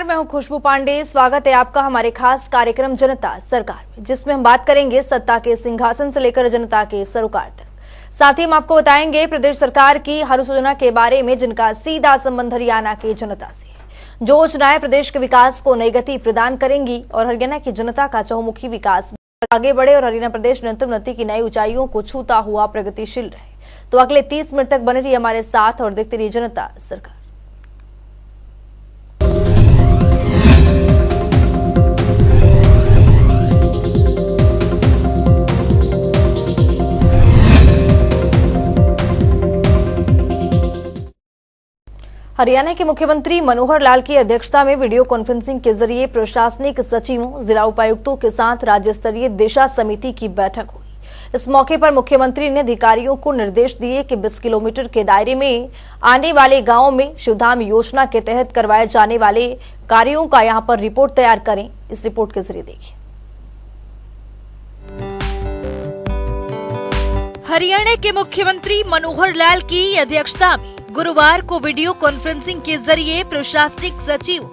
नमस्कार, मैं हूं खुशबू पांडे। स्वागत है आपका हमारे खास कार्यक्रम जनता सरकार में, जिसमें हम बात करेंगे सत्ता के सिंहासन से लेकर जनता के सरोकार तक। साथ ही हम आपको बताएंगे प्रदेश सरकार की हर योजना के बारे में, जिनका सीधा संबंध हरियाणा की जनता से है। जो योजनाएं प्रदेश के विकास को नई गति प्रदान करेंगी और हरियाणा की जनता का चहुमुखी विकास आगे बढ़े और हरियाणा प्रदेश निरंतर उन्नति की नई ऊंचाइयों को छूता हुआ प्रगतिशील रहे। तो अगले 30 मिनट तक बने रहिए हमारे साथ और देखते रहिए जनता सरकार। हरियाणा के मुख्यमंत्री मनोहर लाल की अध्यक्षता में वीडियो कॉन्फ्रेंसिंग के जरिए प्रशासनिक सचिवों, जिला उपायुक्तों के साथ राज्य स्तरीय दिशा समिति की बैठक हुई। इस मौके पर मुख्यमंत्री ने अधिकारियों को निर्देश दिए कि 20 किलोमीटर के दायरे में आने वाले गांवों में शिवधाम योजना के तहत करवाए जाने वाले कार्यों का यहां पर रिपोर्ट तैयार करें। इस रिपोर्ट के जरिए देखिए। हरियाणा के मुख्यमंत्री मनोहर लाल की अध्यक्षता में गुरुवार को वीडियो कॉन्फ्रेंसिंग के जरिए प्रशासनिक सचिव,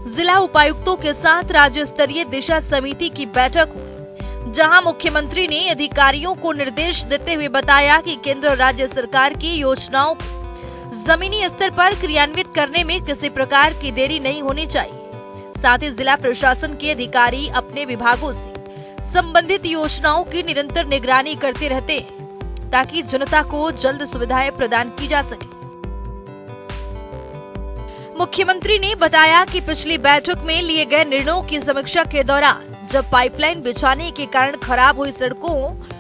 जिला उपायुक्तों के साथ राज्य स्तरीय दिशा समिति की बैठक हुई, जहां मुख्यमंत्री ने अधिकारियों को निर्देश देते हुए बताया कि केंद्र और राज्य सरकार की योजनाओं को जमीनी स्तर पर क्रियान्वित करने में किसी प्रकार की देरी नहीं होनी चाहिए। साथ ही जिला प्रशासन के अधिकारी अपने विभागों से संबंधित योजनाओं की निरंतर निगरानी करते रहते हैं, ताकि जनता को जल्द सुविधाएं प्रदान की जा सके। मुख्यमंत्री ने बताया कि पिछली बैठक में लिए गए निर्णयों की समीक्षा के दौरान जब पाइपलाइन बिछाने के कारण खराब हुई सड़कों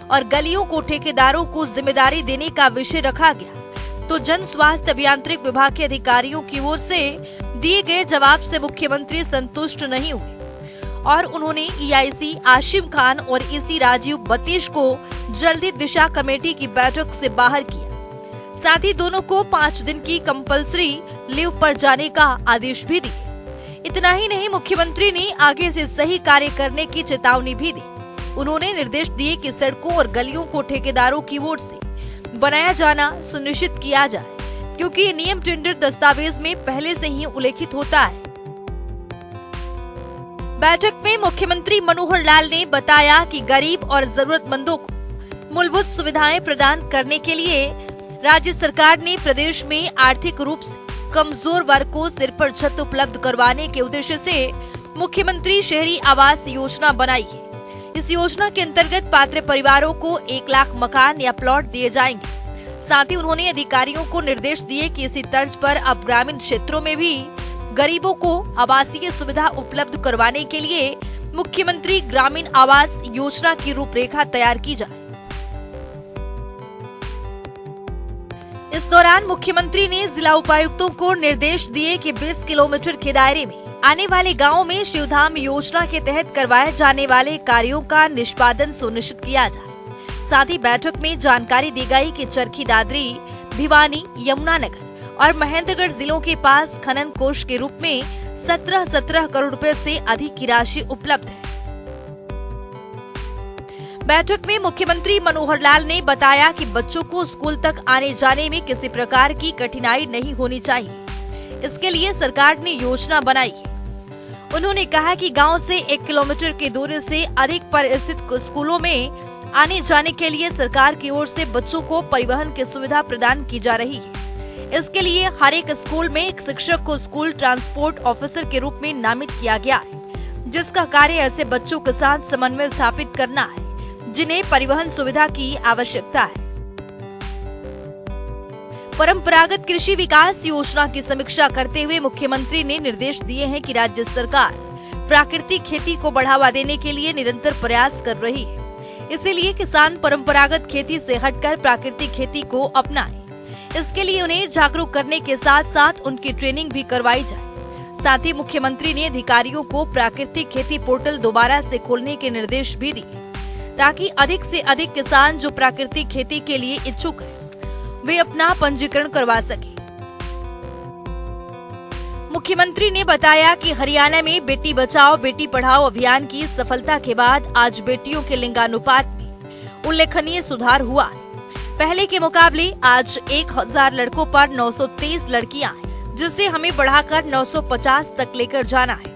और गलियों को ठेकेदारों को जिम्मेदारी देने का विषय रखा गया, तो जन स्वास्थ्य अभियांत्रिक विभाग के अधिकारियों की ओर से दिए गए जवाब से मुख्यमंत्री संतुष्ट नहीं हुए और उन्होंने EIC आशिम खान और EC राजीव बतीश को जल्दी दिशा कमेटी की बैठक से बाहर किया। साथ ही दोनों को 5 दिन की कंपल्सरी लीव पर जाने का आदेश भी दिए। इतना ही नहीं, मुख्यमंत्री ने आगे से सही कार्य करने की चेतावनी भी दी। उन्होंने निर्देश दिए कि सड़कों और गलियों को ठेकेदारों की ओर से बनाया जाना सुनिश्चित किया जाए, क्योंकि ये नियम टेंडर दस्तावेज में पहले से ही उल्लेखित होता है। बैठक में मुख्यमंत्री मनोहर लाल ने बताया कि गरीब और जरूरतमंदों को मूलभूत सुविधाएं प्रदान करने के लिए राज्य सरकार ने प्रदेश में आर्थिक रूप से कमजोर वर्ग को सिर पर छत उपलब्ध करवाने के उद्देश्य से मुख्यमंत्री शहरी आवास योजना बनाई है। इस योजना के अंतर्गत पात्र परिवारों को 1 लाख मकान या प्लॉट दिए जाएंगे। साथ ही उन्होंने अधिकारियों को निर्देश दिए कि इसी तर्ज पर अब ग्रामीण क्षेत्रों में भी गरीबों को आवासीय सुविधा उपलब्ध करवाने के लिए मुख्यमंत्री ग्रामीण आवास योजना की रूपरेखा तैयार की जाए। इस दौरान मुख्यमंत्री ने जिला उपायुक्तों को निर्देश दिए कि 20 किलोमीटर के दायरे में आने वाले गांवों में शिवधाम योजना के तहत करवाए जाने वाले कार्यों का निष्पादन सुनिश्चित किया जाए। साथ ही बैठक में जानकारी दी गई कि चरखी दादरी, भिवानी, यमुनानगर और महेंद्रगढ़ जिलों के पास खनन कोष के रूप में 17 करोड़ रुपए से अधिक की राशि उपलब्ध है। बैठक में मुख्यमंत्री मनोहर लाल ने बताया कि बच्चों को स्कूल तक आने जाने में किसी प्रकार की कठिनाई नहीं होनी चाहिए। इसके लिए सरकार ने योजना बनाई है। उन्होंने कहा कि गांव से 1 किलोमीटर की दूरी से अधिक पर स्थित स्कूलों में आने जाने के लिए सरकार की ओर से बच्चों को परिवहन की सुविधा प्रदान की जा रही है। इसके लिए हर एक स्कूल में एक शिक्षक को स्कूल ट्रांसपोर्ट ऑफिसर के रूप में नामित किया गया है, जिसका कार्य ऐसे बच्चों के साथ समन्वय स्थापित करना है जिन्हें परिवहन सुविधा की आवश्यकता है। परंपरागत कृषि विकास योजना की समीक्षा करते हुए मुख्यमंत्री ने निर्देश दिए हैं कि राज्य सरकार प्राकृतिक खेती को बढ़ावा देने के लिए निरंतर प्रयास कर रही है। इसीलिए किसान परंपरागत खेती से हटकर प्राकृतिक खेती को अपनाएं। इसके लिए उन्हें जागरूक करने के साथ साथ उनकी ट्रेनिंग भी करवाई जाए। साथ ही मुख्यमंत्री ने अधिकारियों को प्राकृतिक खेती पोर्टल दोबारा से खोलने के निर्देश भी दिए, ताकि अधिक से अधिक किसान जो प्राकृतिक खेती के लिए इच्छुक हैं, वे अपना पंजीकरण करवा सके। मुख्यमंत्री ने बताया कि हरियाणा में बेटी बचाओ बेटी पढ़ाओ अभियान की सफलता के बाद आज बेटियों के लिंगानुपात में उल्लेखनीय सुधार हुआ है। पहले के मुकाबले आज 1000 लड़कों पर 923 लड़कियां हैं, जिसे हमें बढ़ाकर 950 तक लेकर जाना है।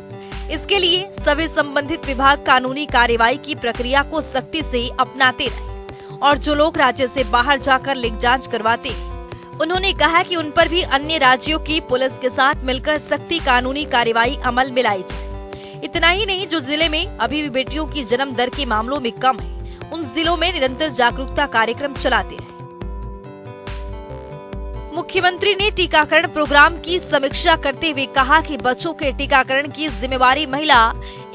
इसके लिए सभी संबंधित विभाग कानूनी कार्रवाई की प्रक्रिया को सख्ती से अपनाते रहे और जो लोग राज्य से बाहर जाकर लिंक जांच करवाते हैं, उन्होंने कहा कि उन पर भी अन्य राज्यों की पुलिस के साथ मिलकर सख्ती कानूनी कार्रवाई अमल में लाई जाए। इतना ही नहीं, जो जिले में अभी भी बेटियों की जन्म दर के मामलों में कम है, उन जिलों में निरंतर जागरूकता कार्यक्रम चलाते रहे। मुख्यमंत्री ने टीकाकरण प्रोग्राम की समीक्षा करते हुए कहा कि बच्चों के टीकाकरण की जिम्मेवारी महिला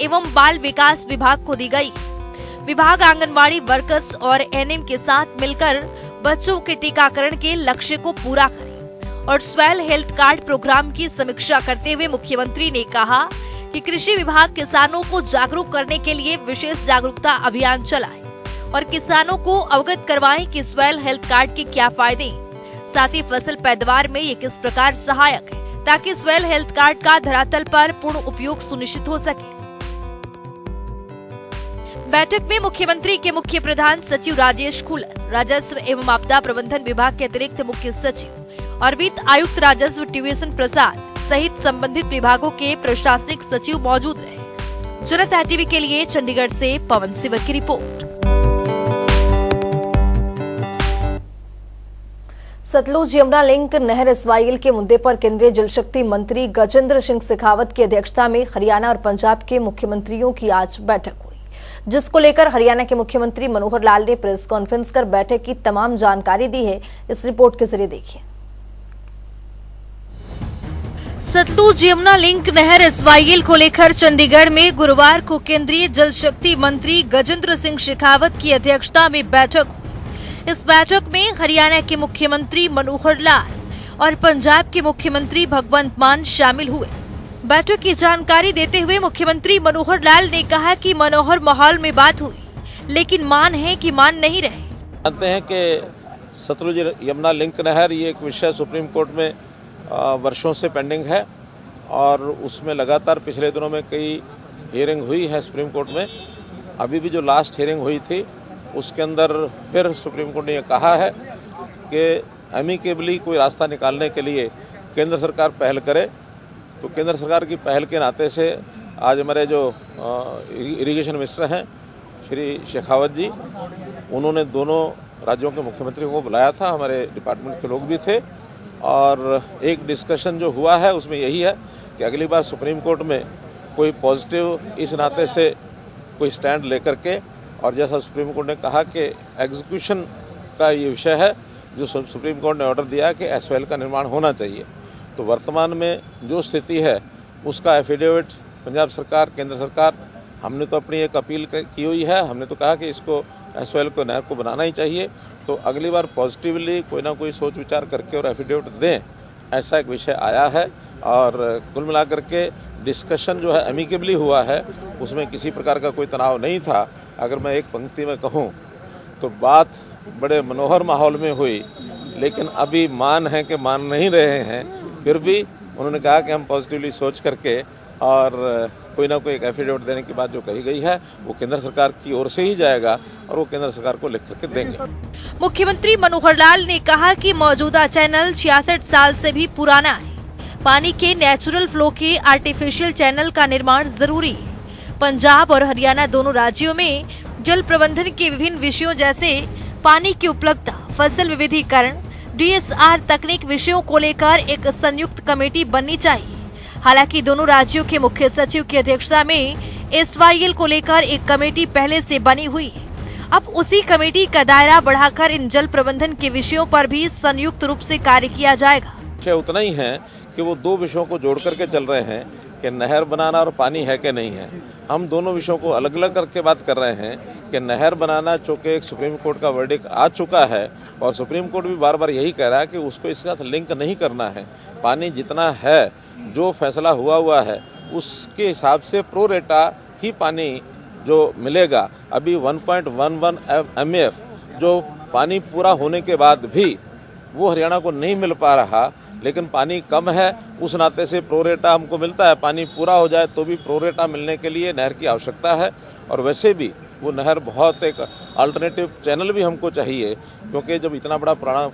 एवं बाल विकास विभाग को दी गई। विभाग आंगनवाड़ी वर्कर्स और एनएम के साथ मिलकर बच्चों के टीकाकरण के लक्ष्य को पूरा करे। और स्वेल हेल्थ कार्ड प्रोग्राम की समीक्षा करते हुए मुख्यमंत्री ने कहा कि कृषि विभाग किसानों को जागरूक करने के लिए विशेष जागरूकता अभियान चलाए और किसानों को अवगत करवाएं कि स्वेल हेल्थ कार्ड के क्या फायदे, साथ ही फसल पैदावार में ये किस प्रकार सहायक है, ताकि स्वेल हेल्थ कार्ड का धरातल पर पूर्ण उपयोग सुनिश्चित हो सके। बैठक में मुख्यमंत्री के मुख्य प्रधान सचिव राजेश खुलर, राजस्व एवं आपदा प्रबंधन विभाग के अतिरिक्त मुख्य सचिव और वित्त आयुक्त राजस्व टीवीएसन प्रसाद सहित संबंधित विभागों के प्रशासनिक सचिव मौजूद रहे। जनता टीवी के लिए चंडीगढ़ से पवन सिवर की रिपोर्ट। सतलुज यमुना लिंक नहर एसवाईएल के मुद्दे पर केंद्रीय जल शक्ति मंत्री गजेंद्र सिंह शेखावत की अध्यक्षता में हरियाणा और पंजाब के मुख्यमंत्रियों की आज बैठक हुई, जिसको लेकर हरियाणा के मुख्यमंत्री मनोहर लाल ने प्रेस कॉन्फ्रेंस कर बैठक की तमाम जानकारी दी है। इस रिपोर्ट के जरिए देखिए। सतलुज यमुना लिंक नहर एसवाईएल को लेकर चंडीगढ़ में गुरुवार को केंद्रीय जल शक्ति मंत्री गजेंद्र सिंह शेखावत की अध्यक्षता में बैठक हुई। इस बैठक में हरियाणा के मुख्यमंत्री मनोहर लाल और पंजाब के मुख्यमंत्री भगवंत मान शामिल हुए। बैठक की जानकारी देते हुए मुख्यमंत्री मनोहर लाल ने कहा कि मनोहर माहौल में बात हुई, लेकिन मान है कि मान नहीं रहे। जानते हैं कि सतलुज यमुना लिंक नहर ये एक विषय सुप्रीम कोर्ट में वर्षों से पेंडिंग है और उसमें लगातार पिछले दिनों में कई हियरिंग हुई है सुप्रीम कोर्ट में। अभी भी जो लास्ट हियरिंग हुई थी उसके अंदर फिर सुप्रीम कोर्ट ने यह कहा है कि एमिकेबली कोई रास्ता निकालने के लिए केंद्र सरकार पहल करे। तो केंद्र सरकार की पहल के नाते से आज हमारे जो इरिगेशन मिनिस्टर हैं श्री शेखावत जी, उन्होंने दोनों राज्यों के मुख्यमंत्रियों को बुलाया था, हमारे डिपार्टमेंट के लोग भी थे और एक डिस्कशन जो हुआ है उसमें यही है कि अगली बार सुप्रीम कोर्ट में कोई पॉजिटिव इस नाते से कोई स्टैंड लेकर के, और जैसा सुप्रीम कोर्ट ने कहा कि एग्जीक्यूशन का ये विषय है, जो सुप्रीम कोर्ट ने ऑर्डर दिया कि एसवाईएल का निर्माण होना चाहिए। तो वर्तमान में जो स्थिति है उसका एफिडेविट पंजाब सरकार, केंद्र सरकार, हमने तो अपनी एक अपील की हुई है। हमने तो कहा कि इसको एसवाईएल को नहर को बनाना ही चाहिए। तो अगली बार पॉजिटिवली कोई ना कोई सोच विचार करके और एफिडेविट दें, ऐसा एक विषय आया है। और कुल मिलाकर के डिस्कशन जो है एमिकेबली हुआ है, उसमें किसी प्रकार का कोई तनाव नहीं था। अगर मैं एक पंक्ति में कहूँ तो बात बड़े मनोहर माहौल में हुई, लेकिन अभी मान है कि मान नहीं रहे हैं। फिर भी उन्होंने कहा कि हम पॉजिटिवली सोच करके और कोई ना कोई एक एफिडेविट देने की बात जो कही गई है वो केंद्र सरकार की ओर से ही जाएगा और वो केंद्र सरकार को लिख करके देंगे। मुख्यमंत्री मनोहर लाल ने कहा कि मौजूदा चैनल 66 साल से भी पुराना है। पानी के नेचुरल फ्लो के आर्टिफिशियल चैनल का निर्माण जरूरी है। पंजाब और हरियाणा दोनों राज्यों में जल प्रबंधन के विभिन्न विषयों जैसे पानी की उपलब्धता, फसल विविधीकरण, डीएसआर तकनीक विषयों को लेकर एक संयुक्त कमेटी बननी चाहिए। हालांकि दोनों राज्यों के मुख्य सचिव की अध्यक्षता में एसवाईएल को लेकर एक कमेटी पहले से बनी हुई है। अब उसी कमेटी का दायरा बढ़ाकर इन जल प्रबंधन के विषयों पर भी संयुक्त रूप से कार्य किया जाएगा। उतना ही है कि वो दो विषयों को जोड़ करके चल रहे हैं कि नहर बनाना और पानी है कि नहीं है। हम दोनों विषयों को अलग अलग करके बात कर रहे हैं कि नहर बनाना चूँकि एक सुप्रीम कोर्ट का वर्डिक्ट आ चुका है और सुप्रीम कोर्ट भी बार बार यही कह रहा है कि उसको इसके साथ लिंक नहीं करना है। पानी जितना है, जो फैसला हुआ है उसके हिसाब से प्रो रेटा ही पानी जो मिलेगा। अभी 1.11 MF जो पानी पूरा होने के बाद भी वो हरियाणा को नहीं मिल पा रहा, लेकिन पानी कम है, उस नाते से प्रोरेटा हमको मिलता है। पानी पूरा हो जाए तो भी प्रोरेटा मिलने के लिए नहर की आवश्यकता है। और वैसे भी वो नहर बहुत एक अल्टरनेटिव चैनल भी हमको चाहिए, क्योंकि जब इतना बड़ा पुराना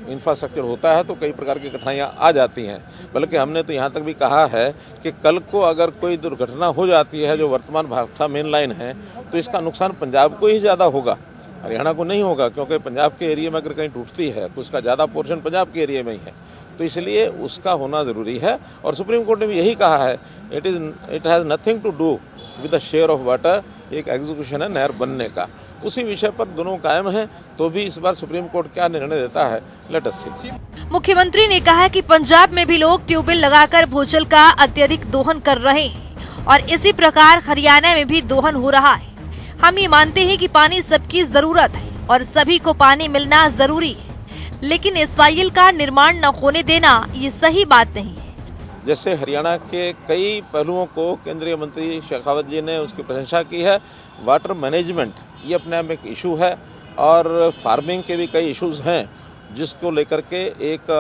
इंफ्रास्ट्रक्चर होता है तो कई प्रकार की कठिनाइयाँ आ जाती हैं। बल्कि हमने तो यहाँ तक भी कहा है कि कल को अगर कोई दुर्घटना हो जाती है जो वर्तमान भाखड़ा मेन लाइन है, तो इसका नुकसान पंजाब को ही ज़्यादा होगा, हरियाणा को नहीं होगा, क्योंकि पंजाब के एरिया में अगर कहीं टूटती है तो उसका ज़्यादा पोर्शन पंजाब के एरिया में ही है। तो इसलिए उसका होना ज़रूरी है। और सुप्रीम कोर्ट ने भी यही कहा है, it has nothing to do with the share of water, एक एग्जीक्यूशन है नहर बनने का, उसी विषय पर दोनों कायम हैं। तो भी इस बार सुप्रीम कोर्ट क्या निर्णय देता है, लेट अस सी। मुख्यमंत्री ने कहा कि पंजाब में भी लोग ट्यूबवेल लगाकर भूजल का अत्यधिक दोहन कर रहे हैं और इसी प्रकार हरियाणा में भी दोहन हो रहा है। हम ये मानते हैं कि पानी सबकी जरूरत है और सभी को पानी मिलना जरूरी है, लेकिन एसवाईएल का निर्माण न होने देना ये सही बात नहीं है। जैसे हरियाणा के कई पहलुओं को केंद्रीय मंत्री शेखावत जी ने उसकी प्रशंसा की है। वाटर मैनेजमेंट ये अपने आप में एक इशू है और फार्मिंग के भी कई इश्यूज हैं, जिसको लेकर के एक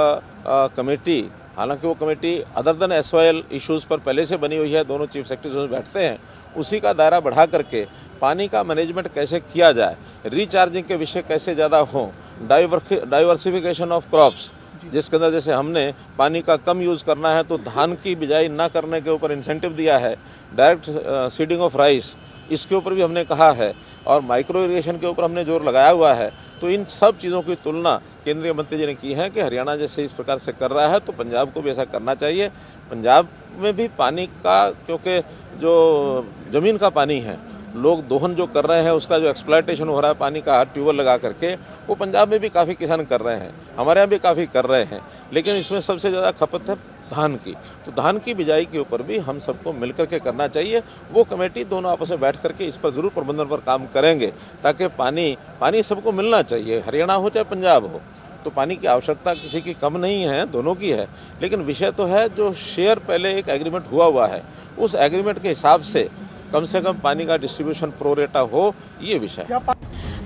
कमेटी, हालांकि वो committee other than SYL issues पर पहले से बनी हुई है, दोनों चीफ सेक्रेटरीज बैठते हैं, उसी का दायरा बढ़ा करके पानी का मैनेजमेंट कैसे किया जाए, रिचार्जिंग के विषय कैसे ज़्यादा हों, डाइवर्सिफिकेशन ऑफ क्रॉप्स, जिसके अंदर जैसे हमने पानी का कम यूज़ करना है तो धान की बिजाई ना करने के ऊपर इंसेंटिव दिया है, डायरेक्ट सीडिंग ऑफ राइस इसके ऊपर भी हमने कहा है, और माइक्रो इरिगेशन के ऊपर हमने जोर लगाया हुआ है। तो इन सब चीज़ों की तुलना केंद्रीय मंत्री जी ने की है कि हरियाणा जैसे इस प्रकार से कर रहा है तो पंजाब को भी ऐसा करना चाहिए। पंजाब में भी पानी का, क्योंकि जो ज़मीन का पानी है, लोग दोहन जो कर रहे हैं, उसका जो एक्सप्लॉयटेशन हो रहा है पानी का ट्यूबवेल लगा करके, वो पंजाब में भी काफ़ी किसान कर रहे हैं, हमारे यहाँ भी काफ़ी कर रहे हैं। लेकिन इसमें सबसे ज़्यादा खपत है धान की, तो धान की बिजाई के ऊपर भी हम सबको मिलकर के करना चाहिए। वो कमेटी दोनों आपस में बैठ करके इस पर ज़रूर प्रबंधन पर काम करेंगे, ताकि पानी सबको मिलना चाहिए, हरियाणा हो चाहे पंजाब हो। तो पानी की आवश्यकता किसी की कम नहीं है, दोनों की है। लेकिन विषय तो है जो शेयर पहले एक एग्रीमेंट हुआ है, उस एग्रीमेंट के हिसाब से कम पानी का डिस्ट्रीब्यूशन प्रोरेटा हो, ये विषय।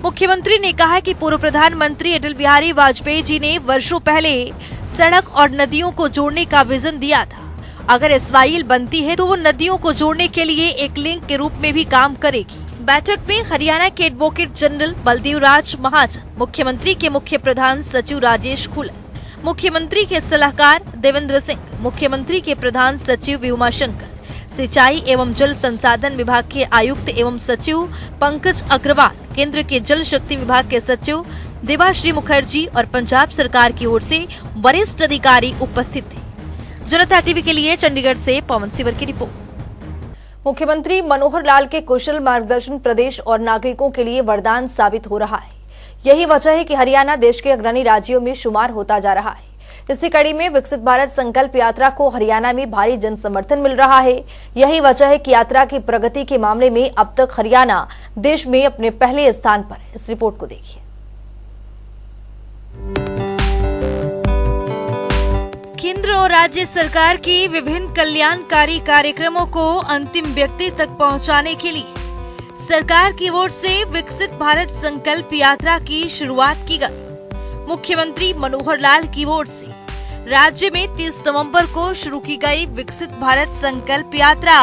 मुख्यमंत्री ने कहा कि पूर्व प्रधानमंत्री अटल बिहारी वाजपेयी जी ने वर्षों पहले सड़क और नदियों को जोड़ने का विजन दिया था। अगर एसवाईएल बनती है तो वो नदियों को जोड़ने के लिए एक लिंक के रूप में भी काम करेगी। बैठक में हरियाणा के एडवोकेट जनरल बलदेव राज महाजन, मुख्यमंत्री के मुख्य प्रधान सचिव राजेश खुलर, मुख्यमंत्री के सलाहकार देवेंद्र सिंह, मुख्यमंत्री के प्रधान सचिव व्योमा शंकर, सिंचाई एवं जल संसाधन विभाग के आयुक्त एवं सचिव पंकज अग्रवाल, केंद्र के जल शक्ति विभाग के सचिव देवाश्री मुखर्जी और पंजाब सरकार की ओर से वरिष्ठ अधिकारी उपस्थित थे। जनता टीवी के लिए चंडीगढ़ से पवन सिवर की रिपोर्ट। मुख्यमंत्री मनोहर लाल के कुशल मार्गदर्शन प्रदेश और नागरिकों के लिए वरदान साबित हो रहा है। यही वजह है कि हरियाणा देश के अग्रणी राज्यों में शुमार होता जा रहा है। इसी कड़ी में विकसित भारत संकल्प यात्रा को हरियाणा में भारी जन समर्थन मिल रहा है। यही वजह है कि यात्रा की प्रगति के मामले में अब तक हरियाणा देश में अपने पहले स्थान पर है। इस रिपोर्ट को देखिए। केंद्र और राज्य सरकार की विभिन्न कल्याणकारी कार्यक्रमों को अंतिम व्यक्ति तक पहुंचाने के लिए सरकार की ओर से विकसित भारत संकल्प यात्रा की शुरुआत की गई। मुख्यमंत्री मनोहर लाल की ओर से राज्य में 30 नवंबर को शुरू की गई विकसित भारत संकल्प यात्रा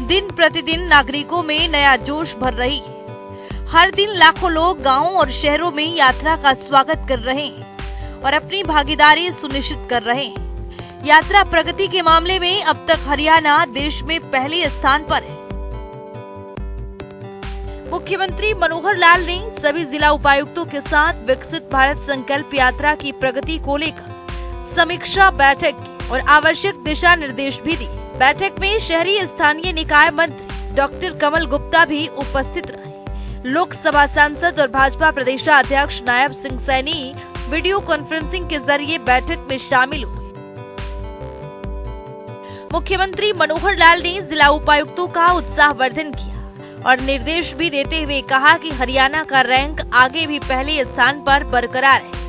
दिन प्रतिदिन नागरिकों में नया जोश भर रही है। हर दिन लाखों लोग गांवों और शहरों में यात्रा का स्वागत कर रहे हैं और अपनी भागीदारी सुनिश्चित कर रहे हैं। यात्रा प्रगति के मामले में अब तक हरियाणा देश में पहले स्थान पर है। मुख्यमंत्री मनोहर लाल ने सभी जिला उपायुक्तों के साथ विकसित भारत संकल्प यात्रा की प्रगति को लेकर समीक्षा बैठक की और आवश्यक दिशा निर्देश भी दी। बैठक में शहरी स्थानीय निकाय मंत्री डॉक्टर कमल गुप्ता भी उपस्थित रहे। लोकसभा सांसद और भाजपा प्रदेशाध्यक्ष नायब सिंह सैनी वीडियो कॉन्फ्रेंसिंग के जरिए बैठक में शामिल हुए। मुख्यमंत्री मनोहर लाल ने जिला उपायुक्तों का उत्साहवर्धन किया और निर्देश भी देते हुए कहा कि हरियाणा का रैंक आगे भी पहले स्थान पर बरकरार है,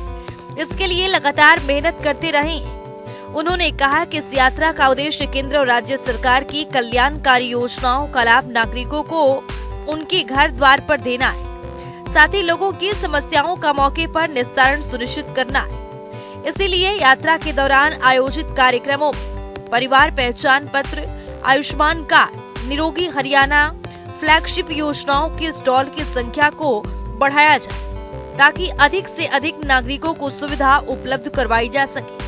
इसके लिए लगातार मेहनत करते रहें। उन्होंने कहा कि इस यात्रा का उद्देश्य केंद्र और राज्य सरकार की कल्याणकारी योजनाओं का लाभ नागरिकों को उनके घर द्वार पर देना है, साथ ही लोगों की समस्याओं का मौके पर निस्तारण सुनिश्चित करना है। इसीलिए यात्रा के दौरान आयोजित कार्यक्रमों में परिवार पहचान पत्र, आयुष्मान कार्ड, निरोगी हरियाणा, फ्लैगशिप योजनाओं के स्टॉल की संख्या को बढ़ाया जाए। ताकि अधिक से अधिक नागरिकों को सुविधा उपलब्ध करवाई जा सके।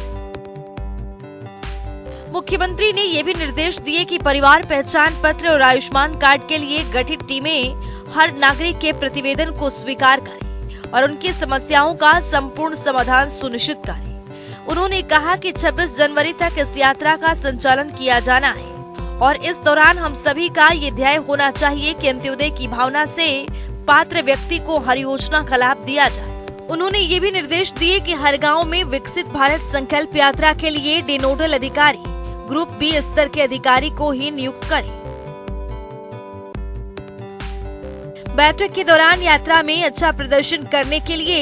मुख्यमंत्री ने ये भी निर्देश दिए कि परिवार पहचान पत्र और आयुष्मान कार्ड के लिए गठित टीमें हर नागरिक के प्रतिवेदन को स्वीकार करें और उनकी समस्याओं का संपूर्ण समाधान सुनिश्चित करें। उन्होंने कहा कि 26 जनवरी तक इस यात्रा का संचालन किया जाना है और इस दौरान हम सभी का ये ध्येय होना चाहिए कि अंत्योदय की भावना से पात्र व्यक्ति को हर योजना का लाभ दिया जाए। उन्होंने ये भी निर्देश दिए कि हर गांव में विकसित भारत संकल्प यात्रा के लिए नोडल अधिकारी ग्रुप बी स्तर के अधिकारी को ही नियुक्त करें। बैठक के दौरान यात्रा में अच्छा प्रदर्शन करने के लिए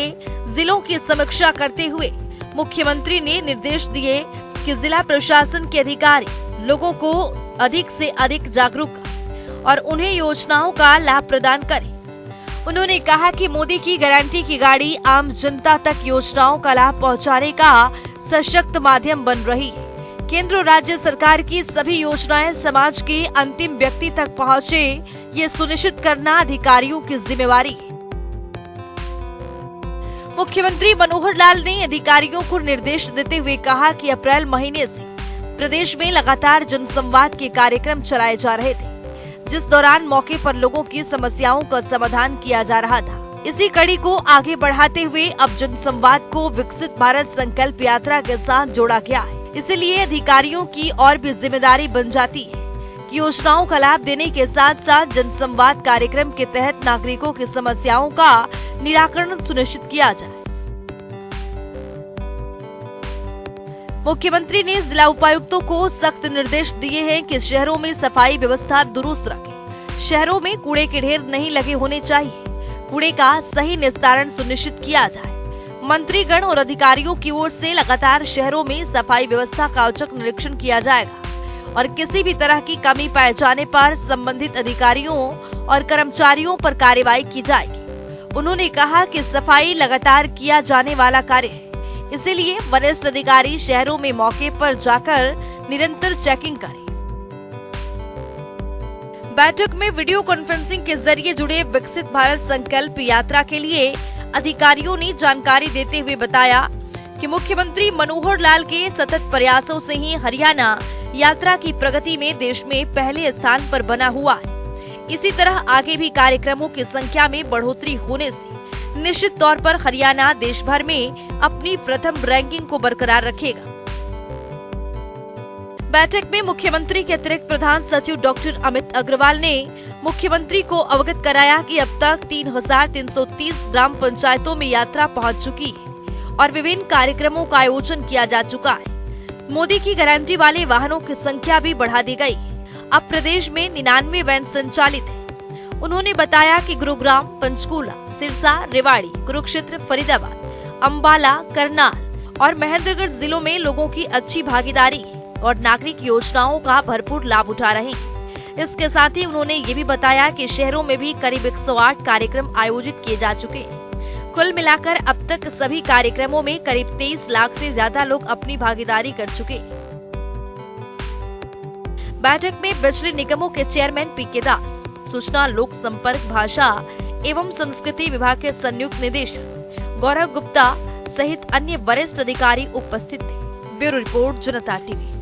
जिलों की समीक्षा करते हुए मुख्यमंत्री ने निर्देश दिए कि जिला प्रशासन के अधिकारी लोगों को अधिक से अधिक जागरूक करें और उन्हें योजनाओं का लाभ प्रदान करें। उन्होंने कहा कि मोदी की गारंटी की गाड़ी आम जनता तक योजनाओं का लाभ पहुंचाने का सशक्त माध्यम बन रही है। केंद्र और राज्य सरकार की सभी योजनाएं समाज के अंतिम व्यक्ति तक पहुंचे, ये सुनिश्चित करना अधिकारियों की जिम्मेवारी है। मुख्यमंत्री मनोहर लाल ने अधिकारियों को निर्देश देते हुए कहा कि अप्रैल महीने से प्रदेश में लगातार जनसंवाद के कार्यक्रम चलाए जा रहे थे, जिस दौरान मौके पर लोगों की समस्याओं का समाधान किया जा रहा था। इसी कड़ी को आगे बढ़ाते हुए अब जनसंवाद को विकसित भारत संकल्प यात्रा के साथ जोड़ा गया है। इसलिए अधिकारियों की और भी जिम्मेदारी बन जाती है कि योजनाओं का लाभ देने के साथ साथ जनसंवाद कार्यक्रम के तहत नागरिकों की समस्याओं का निराकरण सुनिश्चित किया जाए। मुख्यमंत्री ने जिला उपायुक्तों को सख्त निर्देश दिए हैं कि शहरों में सफाई व्यवस्था दुरुस्त रखें। शहरों में कूड़े के ढेर नहीं लगे होने चाहिए। कूड़े का सही निस्तारण सुनिश्चित किया जाए। मंत्रीगण और अधिकारियों की ओर से लगातार शहरों में सफाई व्यवस्था का औचक निरीक्षण किया जाएगा और किसी भी तरह की कमी पाए जाने पर संबंधित अधिकारियों और कर्मचारियों पर कार्रवाई की जाएगी। उन्होंने कहा कि सफाई लगातार किया जाने वाला कार्य है, इसलिए वरिष्ठ अधिकारी शहरों में मौके पर जाकर निरंतर चेकिंग करें। बैठक में वीडियो कॉन्फ्रेंसिंग के जरिए जुड़े विकसित भारत संकल्प यात्रा के लिए अधिकारियों ने जानकारी देते हुए बताया कि मुख्यमंत्री मनोहर लाल के सतत प्रयासों से ही हरियाणा यात्रा की प्रगति में देश में पहले स्थान पर बना हुआ है। इसी तरह आगे भी कार्यक्रमों की संख्या में बढ़ोतरी होने से निश्चित तौर पर हरियाणा देश भर में अपनी प्रथम रैंकिंग को बरकरार रखेगा। बैठक में मुख्यमंत्री के अतिरिक्त प्रधान सचिव डॉक्टर अमित अग्रवाल ने मुख्यमंत्री को अवगत कराया कि अब तक 3,330 ग्राम पंचायतों में यात्रा पहुंच चुकी है और विभिन्न कार्यक्रमों का आयोजन किया जा चुका है। मोदी की गारंटी वाले वाहनों की संख्या भी बढ़ा दी गई है। अब प्रदेश में 99 वैन संचालित है। उन्होंने बताया कि गुरुग्राम, पंचकूला, सिरसा, रेवाड़ी, कुरुक्षेत्र, फरीदाबाद, अम्बाला, करनाल और महेंद्रगढ़ जिलों में लोगों की अच्छी भागीदारी है और नागरिक योजनाओं का भरपूर लाभ उठा रहे हैं। इसके साथ ही उन्होंने ये भी बताया कि शहरों में भी करीब 108 कार्यक्रम आयोजित किए जा चुके हैं। कुल मिलाकर अब तक सभी कार्यक्रमों में करीब 23 लाख से ज्यादा लोग अपनी भागीदारी कर चुके हैं। बैठक में बिजली निगमों के चेयरमैन पीके दास, सूचना लोक संपर्क भाषा एवं संस्कृति विभाग के संयुक्त निदेशक गौरव गुप्ता सहित अन्य वरिष्ठ अधिकारी उपस्थित थे। ब्यूरो रिपोर्ट, जनता टीवी।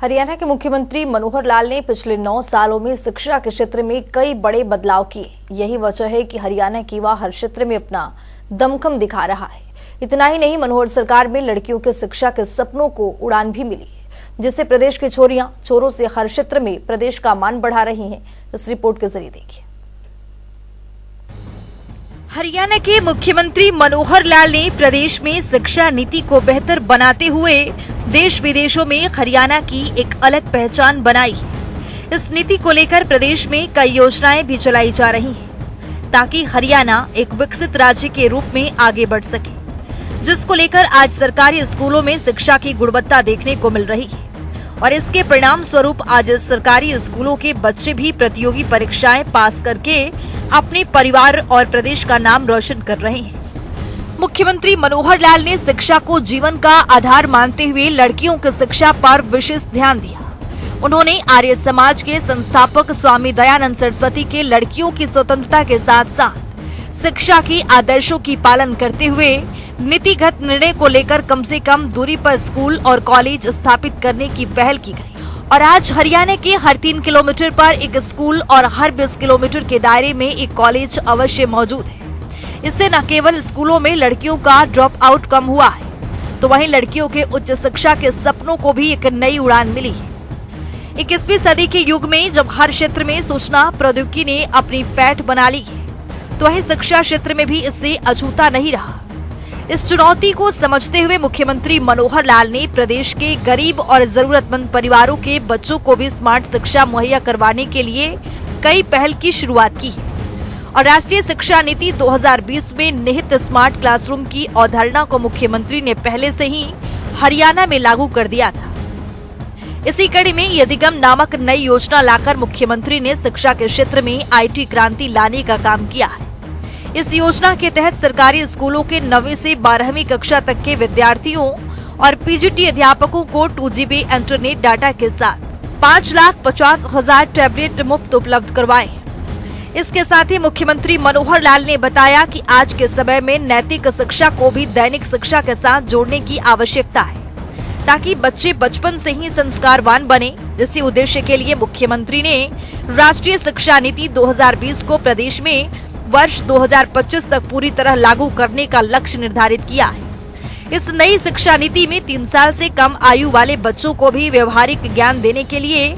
हरियाणा के मुख्यमंत्री मनोहर लाल ने पिछले 9 सालों में शिक्षा के क्षेत्र में कई बड़े बदलाव किए। यही वजह है कि हरियाणा की युवा हर क्षेत्र में अपना दमखम दिखा रहा है। इतना ही नहीं, मनोहर सरकार में लड़कियों के शिक्षा के सपनों को उड़ान भी मिली है, जिससे प्रदेश की छोरियां चोरों से हर क्षेत्र में प्रदेश का मान बढ़ा रही हैं। इस रिपोर्ट के जरिए देखिए। हरियाणा के मुख्यमंत्री मनोहर लाल ने प्रदेश में शिक्षा नीति को बेहतर बनाते हुए देश विदेशों में हरियाणा की एक अलग पहचान बनाई है। इस नीति को लेकर प्रदेश में कई योजनाएं भी चलाई जा रही हैं, ताकि हरियाणा एक विकसित राज्य के रूप में आगे बढ़ सके, जिसको लेकर आज सरकारी स्कूलों में शिक्षा की गुणवत्ता देखने को मिल रही है और इसके परिणाम स्वरूप आज सरकारी स्कूलों के बच्चे भी प्रतियोगी परीक्षाएं पास करके अपने परिवार और प्रदेश का नाम रोशन कर रहे हैं। मुख्यमंत्री मनोहर लाल ने शिक्षा को जीवन का आधार मानते हुए लड़कियों की शिक्षा पर विशेष ध्यान दिया उन्होंने आर्य समाज के संस्थापक स्वामी दयानंद सरस्वती के लड़कियों की स्वतंत्रता के साथ साथ शिक्षा के आदर्शों की पालन करते हुए नीतिगत निर्णय को लेकर कम से कम दूरी पर स्कूल और कॉलेज स्थापित करने की पहल की गई और आज हरियाणा के हर 3 किलोमीटर पर एक स्कूल और हर 20 किलोमीटर के दायरे में एक कॉलेज अवश्य मौजूद है। इससे न केवल स्कूलों में लड़कियों का ड्रॉप आउट कम हुआ है, तो वहीं लड़कियों के उच्च शिक्षा के सपनों को भी एक नई उड़ान मिली है। 21वीं सदी के युग में जब हर क्षेत्र में सूचना प्रौद्योगिकी ने अपनी पैठ बना ली है, तो वहीं शिक्षा क्षेत्र में भी इससे अछूता नहीं रहा। इस चुनौती को समझते हुए मुख्यमंत्री मनोहर लाल ने प्रदेश के गरीब और जरूरतमंद परिवारों के बच्चों को भी स्मार्ट शिक्षा मुहैया करवाने के लिए कई पहल की शुरुआत की है और राष्ट्रीय शिक्षा नीति 2020 में निहित स्मार्ट क्लासरूम की अवधारणा को मुख्यमंत्री ने पहले से ही हरियाणा में लागू कर दिया था। इसी कड़ी में यदिगम नामक नई योजना लाकर मुख्यमंत्री ने शिक्षा के क्षेत्र में IT क्रांति लाने का काम किया है। इस योजना के तहत सरकारी स्कूलों के 9वीं से 12वीं कक्षा तक के विद्यार्थियों और PGT अध्यापकों को 2GB इंटरनेट डाटा के साथ 5,50,000 टैबलेट मुफ्त उपलब्ध करवाए। इसके साथ ही मुख्यमंत्री मनोहर लाल ने बताया कि आज के समय में नैतिक शिक्षा को भी दैनिक शिक्षा के साथ जोड़ने की आवश्यकता है, ताकि बच्चे बचपन से ही संस्कारवान बने। इसी उद्देश्य के लिए मुख्यमंत्री ने राष्ट्रीय शिक्षा नीति 2020 को प्रदेश में वर्ष 2025 तक पूरी तरह लागू करने का लक्ष्य निर्धारित किया है। इस नई शिक्षा नीति में 3 साल से कम आयु वाले बच्चों को भी व्यवहारिक ज्ञान देने के लिए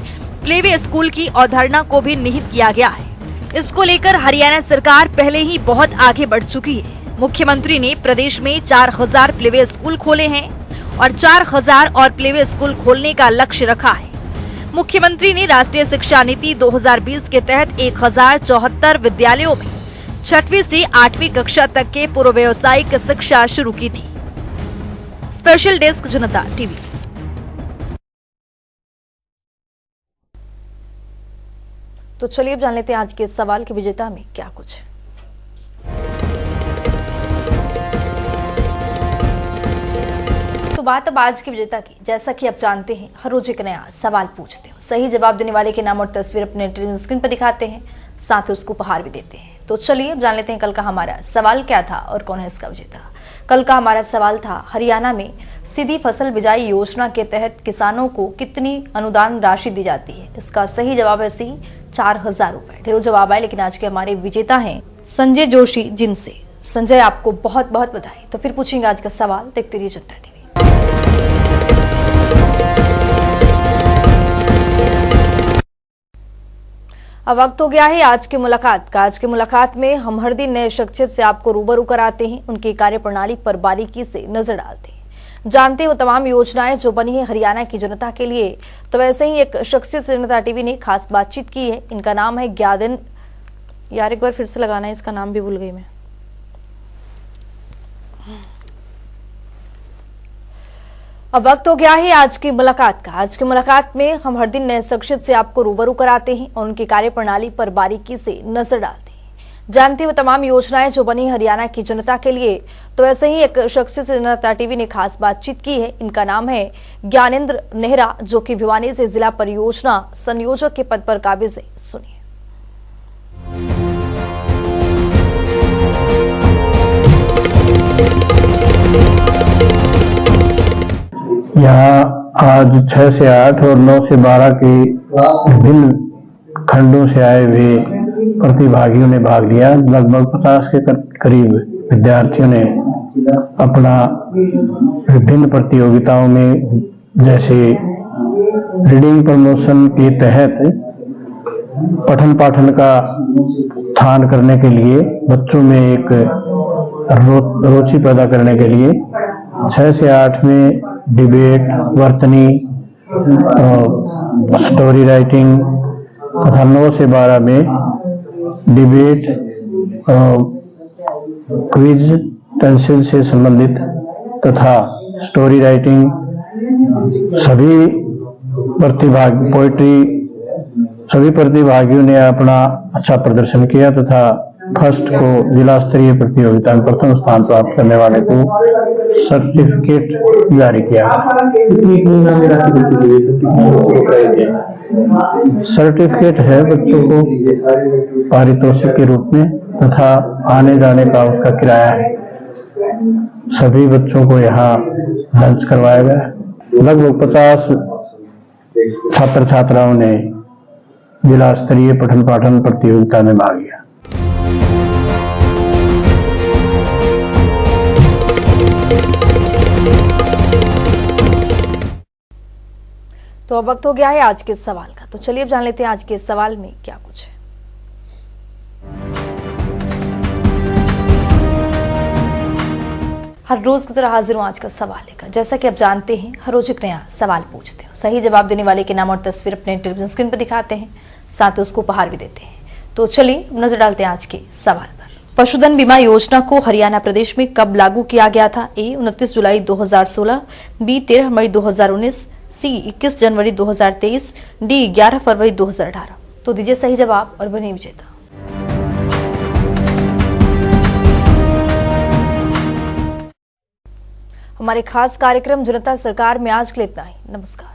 प्लेवे स्कूल की अवधारणा को भी निहित किया गया है। इसको लेकर हरियाणा सरकार पहले ही बहुत आगे बढ़ चुकी है। मुख्यमंत्री ने प्रदेश में 4,000 प्लेवे स्कूल खोले हैं और 4,000 और प्लेवे स्कूल खोलने का लक्ष्य रखा है। मुख्यमंत्री ने राष्ट्रीय शिक्षा नीति 2020 के तहत 1,074 विद्यालयों में 6वीं से 8वीं कक्षा तक के पूर्व व्यावसायिक शिक्षा शुरू की थी। स्पेशल डेस्क जनता टीवी। तो चलिए अब जान लेते हैं आज के सवाल के विजेता में क्या कुछ। तो बात अब आज के विजेता की। जैसा कि आप जानते हैं, हर रोज एक नया सवाल पूछते हैं, सही जवाब देने वाले के नाम और तस्वीर अपने टेलीविजन स्क्रीन पर दिखाते हैं, साथ ही उसको उपहार भी देते हैं। तो चलिए अब जान लेते हैं कल का हमारा सवाल क्या था और कौन है इसका विजेता। कल का हमारा सवाल था, हरियाणा में सीधी फसल बिजाई योजना के तहत किसानों को कितनी अनुदान राशि दी जाती है। इसका सही जवाब है सी 4,000 रुपए। ढेरों जवाब आए, लेकिन आज के हमारे विजेता हैं संजय जोशी जिनसे। संजय, आपको बहुत बहुत बधाई। तो फिर पूछेंगे आज का सवाल, देखते रहिए जनता टीवी। अब वक्त हो गया है आज की मुलाकात का। आज की मुलाकात में हम हर दिन नए शख्सियत से आपको रूबरू कराते हैं, उनकी कार्यप्रणाली पर बारीकी से नजर डालते हैं, जानते हैं वो तमाम योजनाएं जो बनी है हरियाणा की जनता के लिए। तो वैसे ही एक शख्सियत से जनता टीवी ने खास बातचीत की है। इनका नाम है ज्ञानंद, यार एक बार फिर से लगाना है, इसका नाम भी भूल गई मैं। अब वक्त हो गया है आज की मुलाकात का। आज की मुलाकात में हम हर दिन नए शख्सियत से आपको रूबरू कराते हैं और उनकी कार्यप्रणाली पर बारीकी से नजर डालते हैं, जानते हैं वो तमाम योजनाएं जो बनी हरियाणा की जनता के लिए। तो ऐसे ही एक शख्सियत से जनता टीवी ने खास बातचीत की है। इनका नाम है ज्ञानेंद्र नेहरा, जो कि भिवानी से जिला परियोजना संयोजक के पद पर काबिज है। सुनिए। यहाँ आज 6 से 8 और 9 से 12 के विभिन्न खंडों से आए हुए प्रतिभागियों ने भाग लिया। लगभग 50 के करीब विद्यार्थियों ने अपना विभिन्न प्रतियोगिताओं में, जैसे रीडिंग प्रमोशन के तहत पठन पाठन का उत्थान करने के लिए, बच्चों में एक रुचि पैदा करने के लिए 6 से 8 में डिबेट, वर्तनी, स्टोरी राइटिंग तथा 9 से 12 में डिबेट, क्विज, पेंसिल से संबंधित तथा स्टोरी राइटिंग, सभी प्रतिभागियों ने अपना अच्छा प्रदर्शन किया तथा फर्स्ट को जिला स्तरीय प्रतियोगिता में प्रथम स्थान प्राप्त करने वाले को सर्टिफिकेट जारी किया गया। सर्टिफिकेट है बच्चों को पारितोषिक के रूप में तथा आने जाने का उसका किराया है। सभी बच्चों को यहाँ लंच करवाया गया। लगभग 50 छात्र छात्राओं ने जिला स्तरीय पठन पाठन प्रतियोगिता में भाग लिया। तो अब वक्त हो गया है आज के सवाल का, तो चलिए अब जान लेते हैं आज के सवाल में क्या कुछ है। हर रोज की तरह हाजिर हूं आज का सवाल लेकर। जैसा कि आप जानते हैं, हर रोज एक नया सवाल पूछते हैं, सही जवाब देने वाले के नाम और तस्वीर अपने टेलीविजन स्क्रीन पर दिखाते हैं, साथ ही उसको उपहार भी देते हैं। तो चलिए नजर डालते हैं आज के सवाल पर। पशुधन बीमा योजना को हरियाणा प्रदेश में कब लागू किया गया था? ए 29 जुलाई 2016, बी 13 मई 2019, सी 21 जनवरी 2023, डी 11 फरवरी 2018। तो दीजिए सही जवाब और बनिए विजेता। हमारे खास कार्यक्रम जनता सरकार में आज के लिए इतना ही। नमस्कार।